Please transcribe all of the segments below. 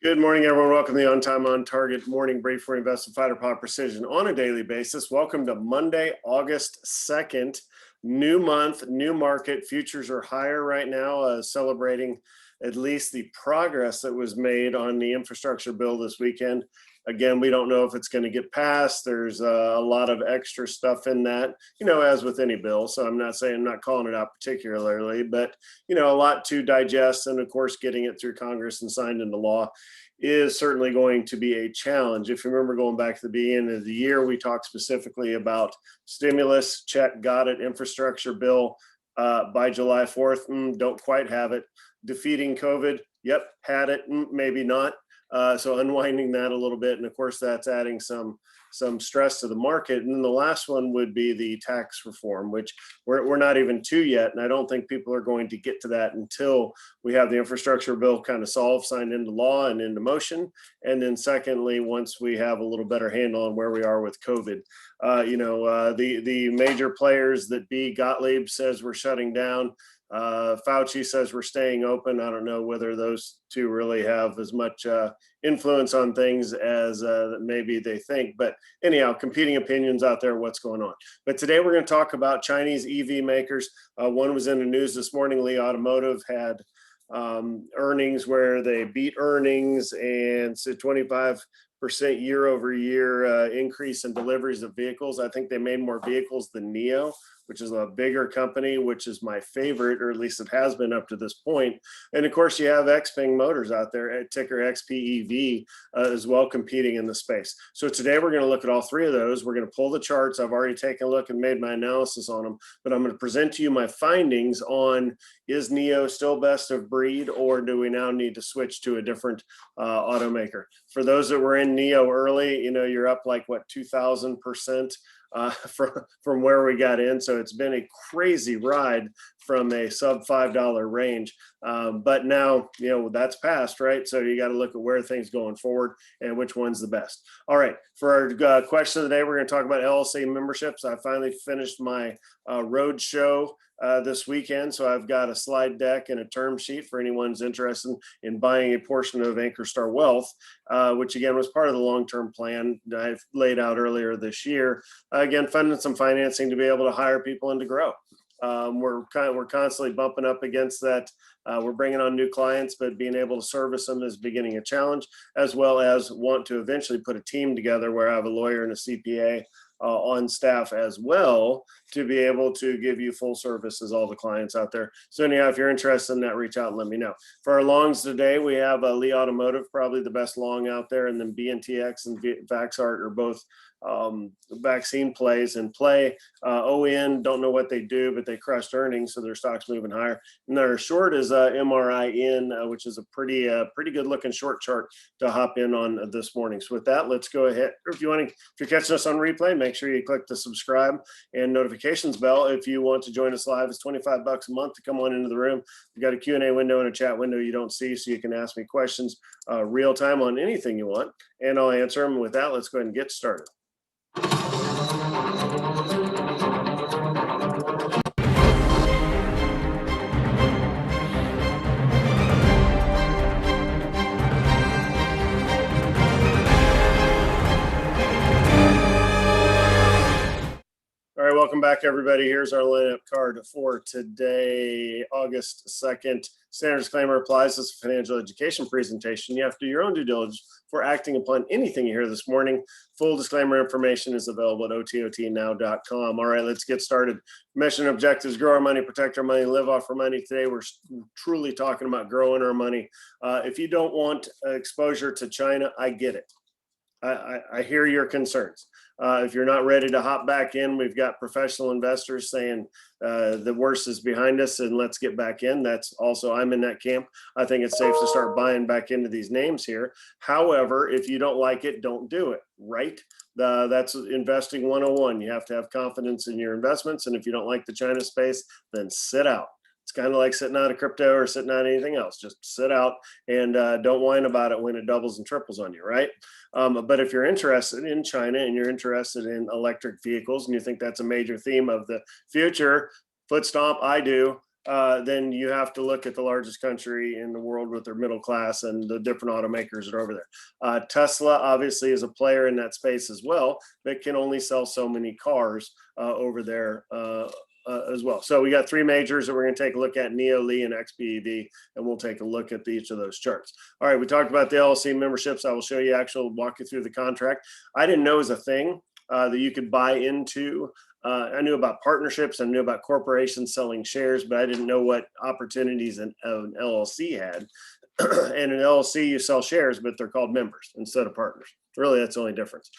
Good morning, everyone. Welcome to the On Time, On Target Morning Brief for Invest in Fighter Pilot Precision on a daily basis. Welcome to Monday, August 2nd. New month, new market. Futures are higher right now, celebrating at least the progress that was made on the infrastructure bill this weekend. Again, we don't know if it's going to get passed. There's a lot of extra stuff in that, as with any bill. So I'm not calling it out particularly, but, a lot to digest. And of course, getting it through Congress and signed into law is certainly going to be a challenge. If you remember going back to the beginning of the year, we talked specifically about stimulus, check, got it, infrastructure bill by July 4th, don't quite have it. Defeating COVID, yep, had it, maybe not. So unwinding that a little bit, and of course that's adding some stress to the market. And then the last one would be the tax reform, which we're not even to yet, and I don't think people are going to get to that until we have the infrastructure bill kind of solved, signed into law and into motion. And then secondly, once we have a little better handle on where we are with COVID, the major players that Gottlieb says we're shutting down. Fauci says we're staying open. I don't know whether those two really have as much influence on things as maybe they think. But anyhow, competing opinions out there, what's going on. But today we're going to talk about Chinese EV makers. One was in the news this morning. Li Automotive had earnings where they beat earnings, and so 25% year over year increase in deliveries of vehicles. I think they made more vehicles than NIO, which is a bigger company, which is my favorite, or at least it has been up to this point. And of course, you have XPEV Motors out there, ticker XPEV, as well, competing in the space. So today we're going to look at all three of those. We're going to pull the charts. I've already taken a look and made my analysis on them, but I'm going to present to you my findings on, is NIO still best of breed, or do we now need to switch to a different automaker? For those that were in NIO early, you're up like, 2,000%. From where we got in. So it's been a crazy ride from a sub $5 range. But now, that's passed, right? So you got to look at where things going forward and which one's the best. All right. For our question of the day, we're going to talk about LLC memberships. I finally finished my road show this weekend. So I've got a slide deck and a term sheet for anyone who's interested in buying a portion of Anchor Star Wealth, which again was part of the long-term plan that I've laid out earlier this year. Again, funding some financing to be able to hire people and to grow. We're constantly bumping up against that. We're bringing on new clients, but being able to service them is beginning a challenge, as well as want to eventually put a team together where I have a lawyer and a CPA on staff as well, to be able to give you full service as all the clients out there. So anyhow, if you're interested in that, reach out and let me know. For our longs today, we have Li Automotive, probably the best long out there, and then BNTX and Vaxart are both vaccine plays in play. ON, don't know what they do, but they crushed earnings, so their stock's moving higher. And their short is MRIN, which is a pretty good looking short chart to hop in on this morning. So with that, let's go ahead. If you're catching us on replay, make sure you click the subscribe and notifications bell. If you want to join us live, it's $25 a month to come on into the room. We've got a Q&A window and a chat window you don't see, so you can ask me questions real time on anything you want, and I'll answer them. With that, let's go ahead and get started. All right, welcome back, everybody. Here's our lineup card for today, August 2nd. Standard disclaimer applies. This is a financial education presentation. You have to do your own due diligence for acting upon anything you hear this morning. Full disclaimer information is available at ototnow.com. All right, let's get started. Mission objectives: grow our money, protect our money, live off our money. Today, we're truly talking about growing our money. If you don't want exposure to China, I get it. I hear your concerns. If you're not ready to hop back in, we've got professional investors saying the worst is behind us and let's get back in. That's also, I'm in that camp. I think it's safe to start buying back into these names here. However, if you don't like it, don't do it, right? That's investing 101. You have to have confidence in your investments. And if you don't like the China space, then sit out. It's kind of like sitting out of crypto or sitting out of anything else. Just sit out and don't whine about it when it doubles and triples on you, right? But if you're interested in China and you're interested in electric vehicles and you think that's a major theme of the future, foot stomp, I do. then you have to look at the largest country in the world with their middle class and the different automakers that are over there. Tesla obviously is a player in that space as well, but can only sell so many cars over there as well. So we got three majors that we're going to take a look at: NIO, Lee, and XPEV, and we'll take a look at each of those charts. All right, we talked about the LLC memberships. I will show you walk you through the contract. I didn't know it was a thing that you could buy into. I knew about partnerships, I knew about corporations selling shares, but I didn't know what opportunities an LLC had. And an LLC, you sell shares, but they're called members instead of partners. Really, that's the only difference.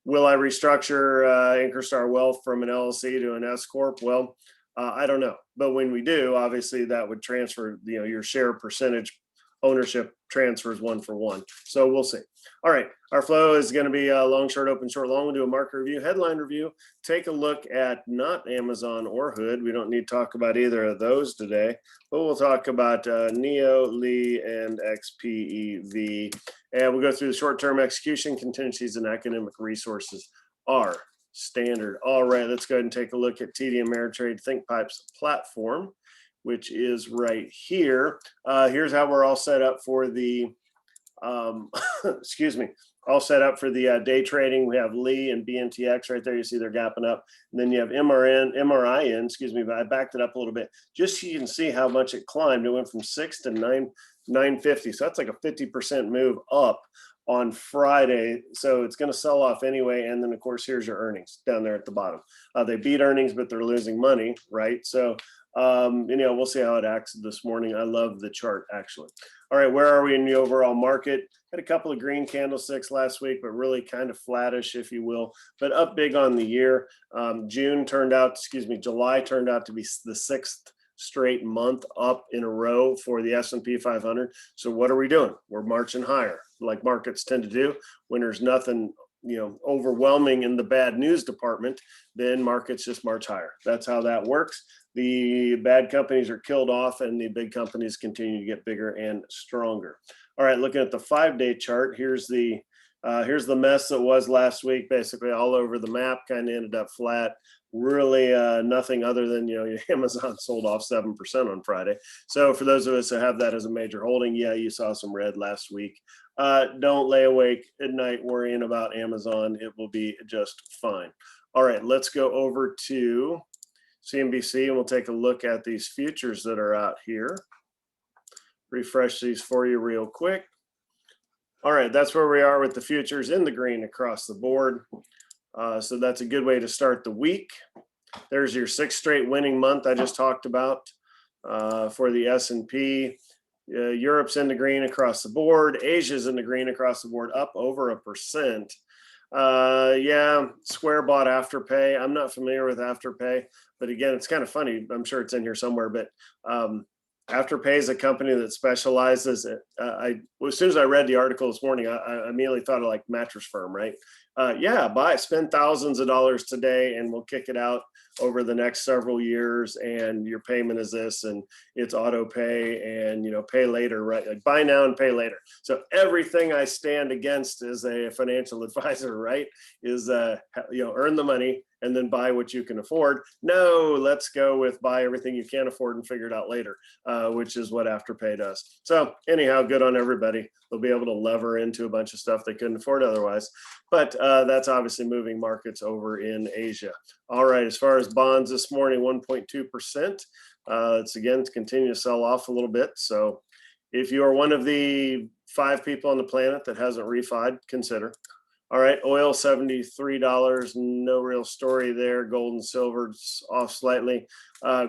Will I restructure Anchorstar Wealth from an LLC to an S Corp? Well, I don't know. But when we do, obviously that would transfer, your share percentage ownership transfers 1-for-1. So we'll see. All right, our flow is going to be long, short, open, short, long. We'll do a market review, headline review, take a look at not Amazon or Hood. We don't need to talk about either of those today, but we'll talk about NIO, Lee, and XPEV. And we'll go through the short-term execution, contingencies, and academic resources are standard. All right, let's go ahead and take a look at TD Ameritrade ThinkPipes platform, which is right here. Here's how we're all set up for the, excuse me, all set up for the day trading. We have Lee and BNTX right there. You see they're gapping up. And then you have MRIN, excuse me, but I backed it up a little bit just so you can see how much it climbed. It went from 6 to 950. So that's like a 50% move up on Friday. So it's going to sell off anyway. And then of course, here's your earnings down there at the bottom. They beat earnings, but they're losing money, right? So we'll see how it acts this morning. I love the chart, actually. All right, where are we in the overall market? Had a couple of green candlesticks last week, but really kind of flattish, if you will, but up big on the year. July turned out to be the sixth straight month up in a row for the S&P 500. So what are we doing? We're marching higher, like markets tend to do. When there's nothing overwhelming in the bad news department, then markets just march higher. That's how that works. The bad companies are killed off and the big companies continue to get bigger and stronger. All right, looking at the 5-day chart, here's the mess that was last week, basically all over the map, kind of ended up flat. Really nothing other than, Amazon sold off 7% on Friday. So for those of us that have that as a major holding, yeah, you saw some red last week. Don't lay awake at night worrying about Amazon. It will be just fine. All right, let's go over to CNBC and we'll take a look at these futures that are out here. Refresh these for you real quick. All right, that's where we are with the futures in the green across the board. So that's a good way to start the week. There's your 6th straight winning month I just talked about for the S&P. Europe's in the green across the board. Asia's in the green across the board, up over 1%. Yeah, Square bought Afterpay. I'm not familiar with Afterpay, but again, it's kind of funny. I'm sure it's in here somewhere, but Afterpay is a company that specializes. As soon as I read the article this morning, I immediately thought of like Mattress Firm, right? Yeah, spend thousands of dollars today and we'll kick it out over the next several years. And your payment is this, and it's auto pay and, pay later, right? Like buy now and pay later. So everything I stand against as a financial advisor, right, is, earn the money and then buy what you can afford. No, let's go with buy everything you can't afford and figure it out later, which is what Afterpay does. So anyhow, good on everybody. They'll be able to lever into a bunch of stuff they couldn't afford otherwise. But that's obviously moving markets over in Asia. All right, as far as bonds this morning, 1.2%. It's continuing to sell off a little bit. So if you are one of the 5 people on the planet that hasn't refied, consider. All right, oil $73, no real story there. Gold and silver's off slightly.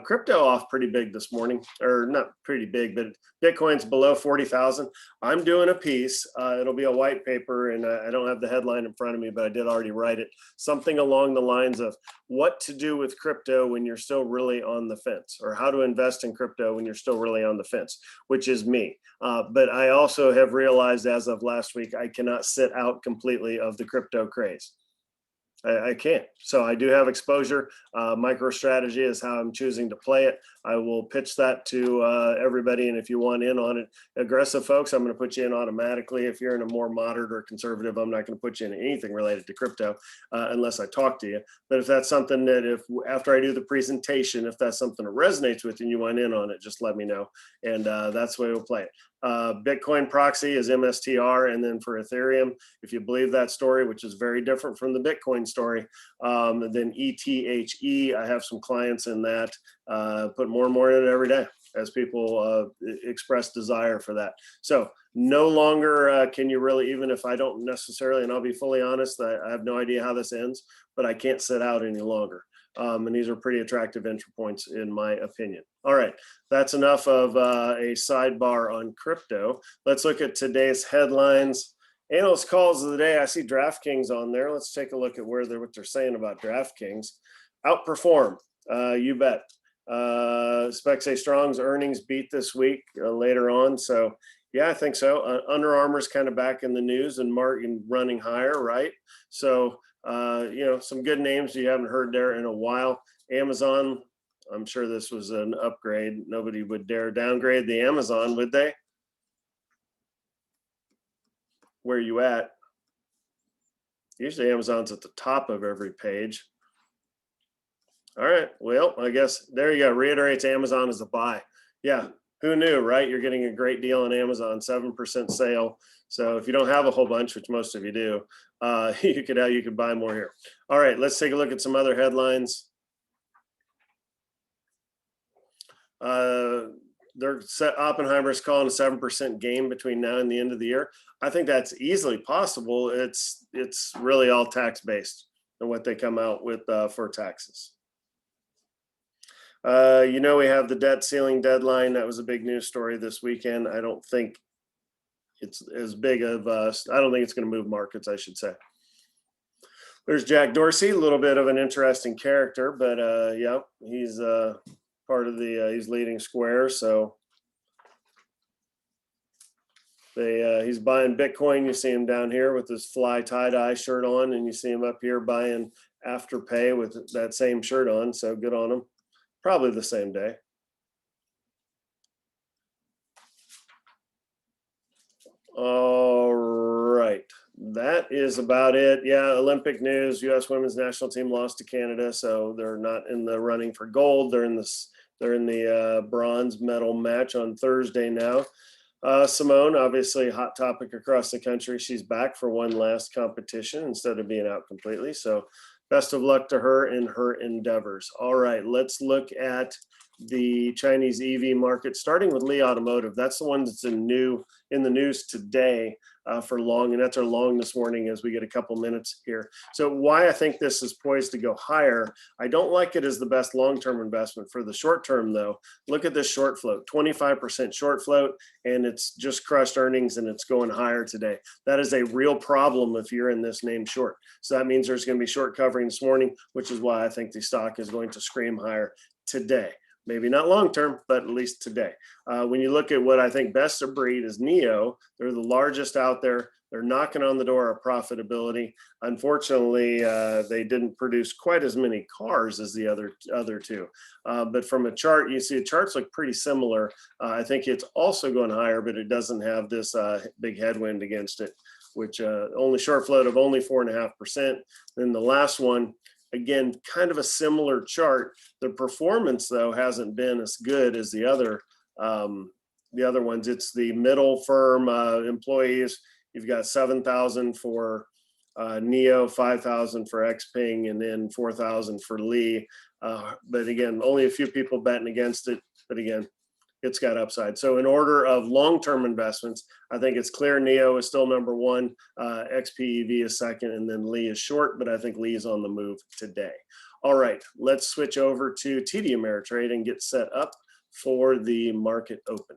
Crypto off pretty big this morning, or not pretty big, but Bitcoin's below 40,000. I'm doing a piece. It'll be a white paper, and I don't have the headline in front of me, but I did already write it. Something along the lines of what to do with crypto when you're still really on the fence, or how to invest in crypto when you're still really on the fence, which is me. But I also have realized as of last week, I cannot sit out completely of the crypto craze. I can't. So I do have exposure. MicroStrategy is how I'm choosing to play it. I will pitch that to everybody. And if you want in on it, aggressive folks, I'm going to put you in automatically. If you're in a more moderate or conservative, I'm not going to put you in anything related to crypto unless I talk to you. But if that's something that if after I do the presentation, if that's something that resonates with you and you want in on it, just let me know. And that's the way we'll play it. Bitcoin proxy is MSTR. And then for Ethereum, if you believe that story, which is very different from the Bitcoin story, then ETHE, I have some clients in that, put more and more in it every day as people express desire for that. So no longer can you really, even if I don't necessarily, and I'll be fully honest, I have no idea how this ends, but I can't sit out any longer. And these are pretty attractive entry points in my opinion. All right, that's enough of a sidebar on crypto. Let's look at today's headlines. Analyst calls of the day. I see DraftKings on there. Let's take a look at what they're saying about DraftKings. Outperform, you bet. Spec say Strong's earnings beat this week later on. So yeah, I think so. Under Armour's kind of back in the news and running higher, right? So some good names you haven't heard there in a while. Amazon, I'm sure this was an upgrade. Nobody would dare downgrade the Amazon, would they? Where you at? Usually Amazon's at the top of every page. All right, well, I guess there you go. Reiterates Amazon as a buy. Yeah, who knew, right? You're getting a great deal on Amazon, 7% sale. So if you don't have a whole bunch, which most of you do, you could buy more here. All right, let's take a look at some other headlines. Oppenheimer's calling a 7% gain between now and the end of the year. I think that's easily possible. It's really all tax based and what they come out with for taxes. We have the debt ceiling deadline. That was a big news story this weekend. I don't think it's as big of I don't think it's going to move markets, I should say. There's Jack Dorsey, a little bit of an interesting character, but yeah, he's part of the he's leading Square, so he's buying Bitcoin. You see him down here with his fly tie-dye shirt on, and you see him up here buying Afterpay with that same shirt on, so good on him. Probably the same day. All right, that is about it. Yeah, Olympic news, U.S. women's national team lost to Canada, so they're not in the running for gold. They're in the bronze medal match on Thursday now. Simone, obviously hot topic across the country. She's back for one last competition instead of being out completely. So best of luck to her in her endeavors. All right, let's look at the Chinese EV market, starting with Li Automotive. That's the one that's in the news today for long, and that's our long this morning as we get a couple minutes here. So why I think this is poised to go higher, I don't like it as the best long-term investment. For the short term though, look at this short float, 25% short float, and it's just crushed earnings and it's going higher today. That is a real problem if you're in this name short. So that means there's going to be short covering this morning, which is why I think the stock is going to scream higher today. Maybe not long-term, but at least today. When you look at what I think best of breed is NIO, they're the largest out there. They're knocking on the door of profitability. Unfortunately, they didn't produce quite as many cars as the other two. But from a chart, you see the charts look pretty similar. I think it's also going higher, but it doesn't have this big headwind against it, which only short float of only 4.5%. Then the last one, again, kind of a similar chart. The performance, though, hasn't been as good as the other ones. It's the middle firm employees. You've got 7,000 for NIO, 5,000 for XPEV, and then 4,000 for Li. But again, only a few people betting against it. But again, it's got upside. So in order of long-term investments, I think it's clear NIO is still number one, XPEV is second, and then Li is short, but I think Li is on the move today. All right, let's switch over to TD Ameritrade and get set up for the market open.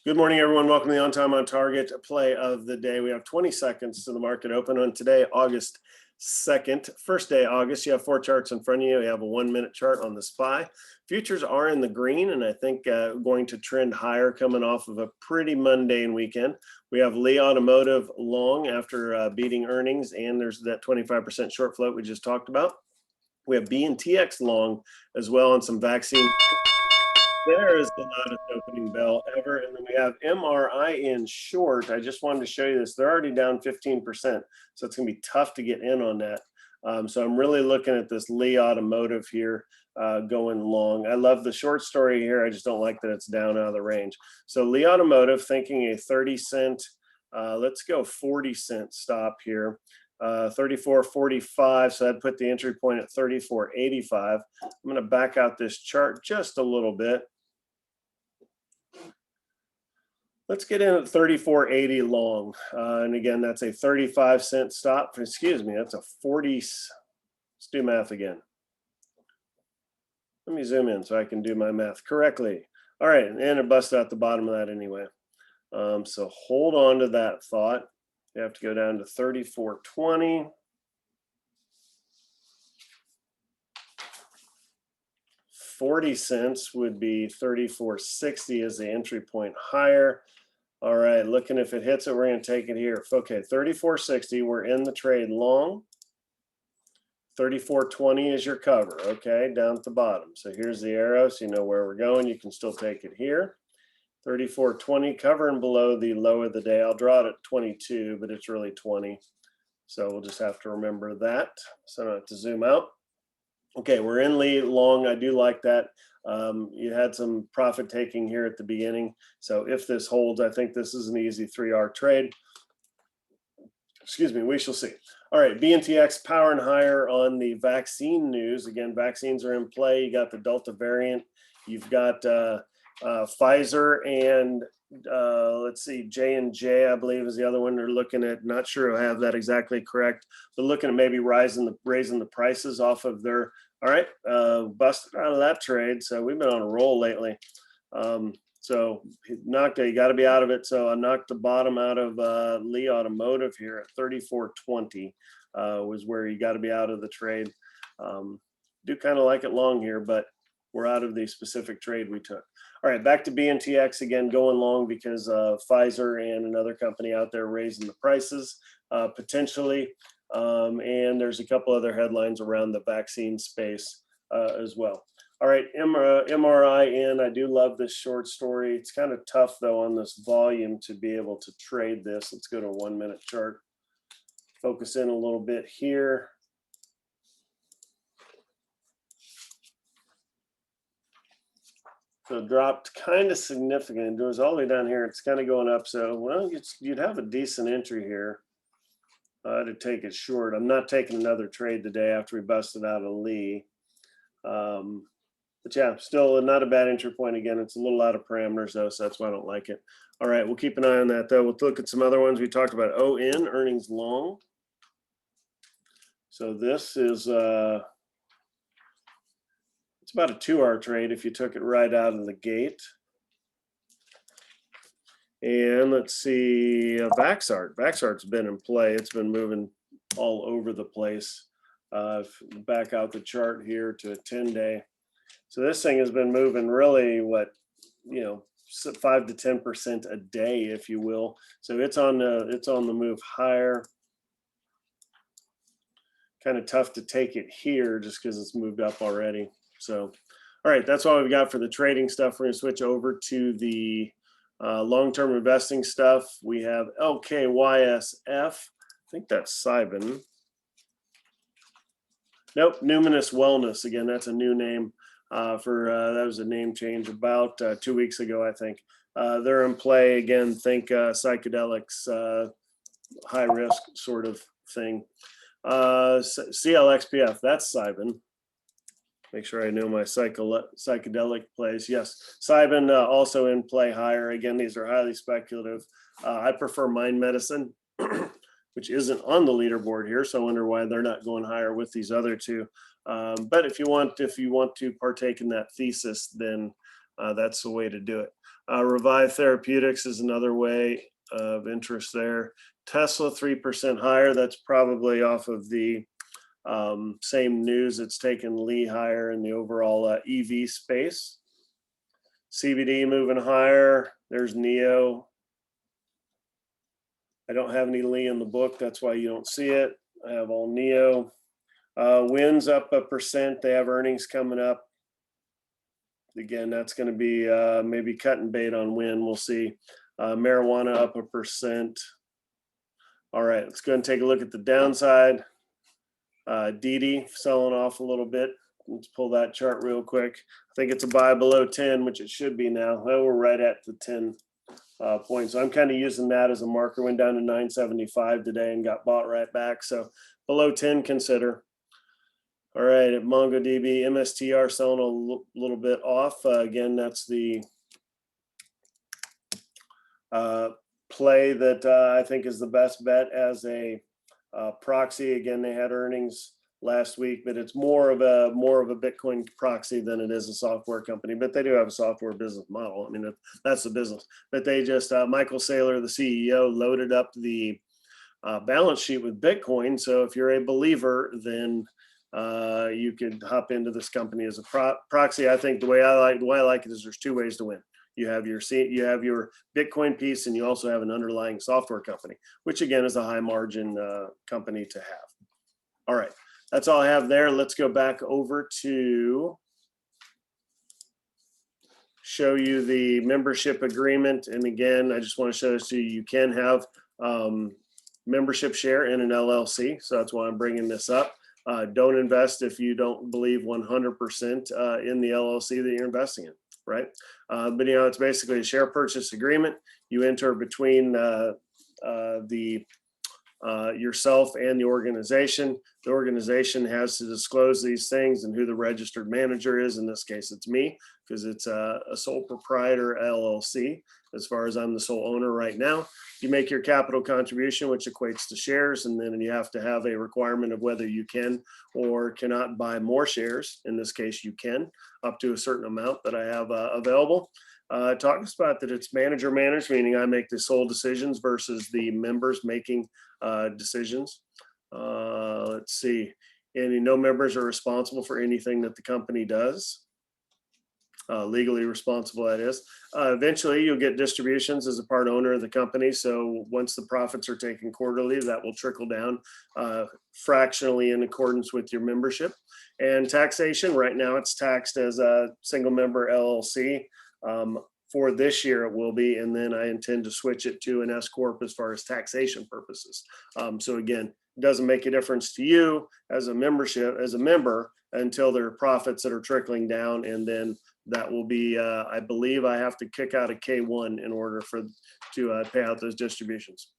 Good morning, everyone. Welcome to the On Time On Target play of the day. We have 20 seconds to the market open on today, August 2nd, first day August. You have 4 charts in front of you. You have a 1-minute chart on the SPY. Futures are in the green, and I think going to trend higher coming off of a pretty mundane weekend. We have Lee Automotive long after beating earnings, and there's that 25% short float we just talked about. We have BNTX long as well on some vaccine. There is the loudest opening bell ever. And then we have MRI in short. I just wanted to show you this. They're already down 15%. So it's going to be tough to get in on that. So I'm really looking at this Lee Automotive here going long. I love the short story here. I just don't like that it's down out of the range. So Lee Automotive thinking a 30-cent, let's go 40-cent stop here. 34.45, so I'd put the entry point at 34.85. I'm going to back out this chart just a little bit. Let's get in at 34.80 long, and again, that's a 35-cent stop. Excuse me, that's a 40. Let's do math again. Let me zoom in so I can do my math correctly. All right, and it busted out the bottom of that anyway. So hold on to that thought. You have to go down to 34.20. 40 cents would be 34.60 as the entry point higher. All right, looking if it hits it, we're going to take it here. Okay, 34.60, we're in the trade long. 34.20 is your cover, okay, down at the bottom. So here's the arrow, so you know where we're going. You can still take it here. 34.20 covering below the low of the day. I'll draw it at 22, but it's really 20. So we'll just have to remember that. So I don't have to zoom out. Okay, we're in lead long. I do like that. You had some profit taking here at the beginning. So if this holds, I think this is an easy 3R trade. Excuse me, we shall see. All right, BNTX powering higher on the vaccine news. Again, vaccines are in play. You got the Delta variant. You've got Pfizer and let's see, J&J, I believe is the other one they're looking at. Not sure I have that exactly correct, but looking at maybe raising the prices off of their. All right, busted out of that trade. So we've been on a roll lately. So you got to be out of it. So I knocked the bottom out of Lee Automotive here at 34.20 was where you got to be out of the trade. Do kind of like it long here, but we're out of the specific trade we took. All right, back to BNTX again, going long because Pfizer and another company out there raising the prices potentially. And there's a couple other headlines around the vaccine space as well. All right, MRI in. I do love this short story. It's kind of tough though on this volume to be able to trade this. Let's go to a 1-minute chart. Focus in a little bit here. So it dropped kind of significant. It was all the way down here. It's kind of going up. So, well, you'd have a decent entry here to take it short. I'm not taking another trade today after we busted out a Lee. But yeah, still not a bad entry point. Again, it's a little out of parameters though, so that's why I don't like it. All right, we'll keep an eye on that though. We'll look at some other ones. We talked about ON, earnings long. So this is it's about a 2R trade if you took it right out of the gate. And let's see, Vaxart. Vaxart's been in play. It's been moving all over the place. Back out the chart here to a 10-day. So this thing has been moving really 5 to 10% a day, if you will. So it's on the move higher. Kind of tough to take it here just because it's moved up already. So, all right, that's all we've got for the trading stuff. We're going to switch over to the long-term investing stuff. We have LKYSF. I think that's Cybin. Nope, Numinous Wellness. Again, that's a new name that was a name change about 2 weeks ago, I think. They're in play again. Think psychedelics, high risk sort of thing. XPEV. That's Cybin. Make sure I know my psychedelic plays. Yes, Cybin also in play higher. Again, these are highly speculative. I prefer Mind Medicine, which isn't on the leaderboard here, so I wonder why they're not going higher with these other two. But if you want to partake in that thesis, then that's the way to do it. Revive Therapeutics is another way. of interest there. Tesla 3% higher. That's probably off of the same news that's taken Lee higher in the overall EV space. CBD moving higher. There's NIO. I don't have any Lee in the book. That's why you don't see it. I have all NIO. Wind's up 1%. They have earnings coming up. Again, that's going to be maybe cutting bait on wind. We'll see. Marijuana up 1%. All right, let's go and take a look at the downside. DD selling off a little bit. Let's pull that chart real quick. I think it's a buy below 10, which it should be now. Well, we're right at the 10 points. So I'm kind of using that as a marker. Went down to 975 today and got bought right back. So below 10, consider. All right, at MongoDB, MSTR selling a little bit off. Again, that's the play that I think is the best bet as a proxy. Again, they had earnings last week, but it's more of a Bitcoin proxy than it is a software company. But they do have a software business model. I mean, that's the business. But they just Michael Saylor, the CEO, loaded up the balance sheet with Bitcoin. So if you're a believer, then you could hop into this company as a proxy. I think the way I like it is there's two ways to win. You have your Bitcoin piece, and you also have an underlying software company, which again is a high margin company to have. All right, that's all I have there. Let's go back over to show you the membership agreement. And again, I just want to show this to you. You can have membership share in an LLC. So that's why I'm bringing this up. Don't invest if you don't believe 100% in the LLC that you're investing in. Right. But, it's basically a share purchase agreement. You enter between yourself and the organization. The organization has to disclose these things and who the registered manager is. In this case, it's me, because it's a sole proprietor LLC. As far as I'm the sole owner right now, you make your capital contribution, which equates to shares, and then you have to have a requirement of whether you can or cannot buy more shares. In this case, you can, up to a certain amount that I have available. It talks about that it's manager managed, meaning I make the sole decisions versus the members making decisions. Let's see. No members are responsible for anything that the company does. Legally responsible, that is. Eventually, you'll get distributions as a part owner of the company. So once the profits are taken quarterly, that will trickle down fractionally in accordance with your membership. And taxation, right now it's taxed as a single member LLC. For this year, it will be, and then I intend to switch it to an S Corp as far as taxation purposes. So again, it doesn't make a difference to you as a member until there are profits that are trickling down, and then that will be, I believe I have to kick out a K1 in order to pay out those distributions.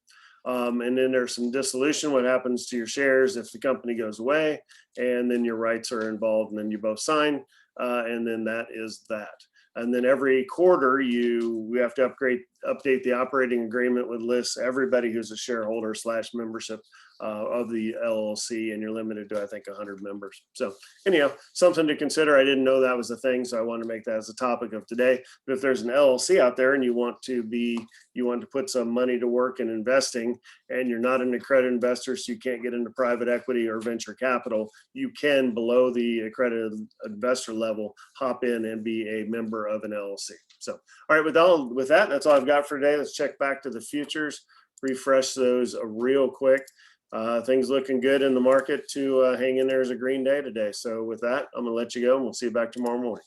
And then there's some dissolution, what happens to your shares if the company goes away, and then your rights are involved, and then you both sign, and then that is that. And then every quarter, we have to update the operating agreement with lists everybody who's a shareholder / membership of the LLC, and you're limited to, I think, 100 members. So anyhow, something to consider. I didn't know that was a thing, so I wanted to make that as a topic of today. But if there's an LLC out there and you want to put some money to work in investing, and you're not an accredited investor, so you can't get into private equity or venture capital, you can, below the accredited investor level, hop in and be a member of an LLC. So, all right, with that, that's all I've got for today. Let's check back to the futures, refresh those real quick. Things looking good in the market to hang in there as a green day today. So with that, I'm going to let you go, and we'll see you back tomorrow morning.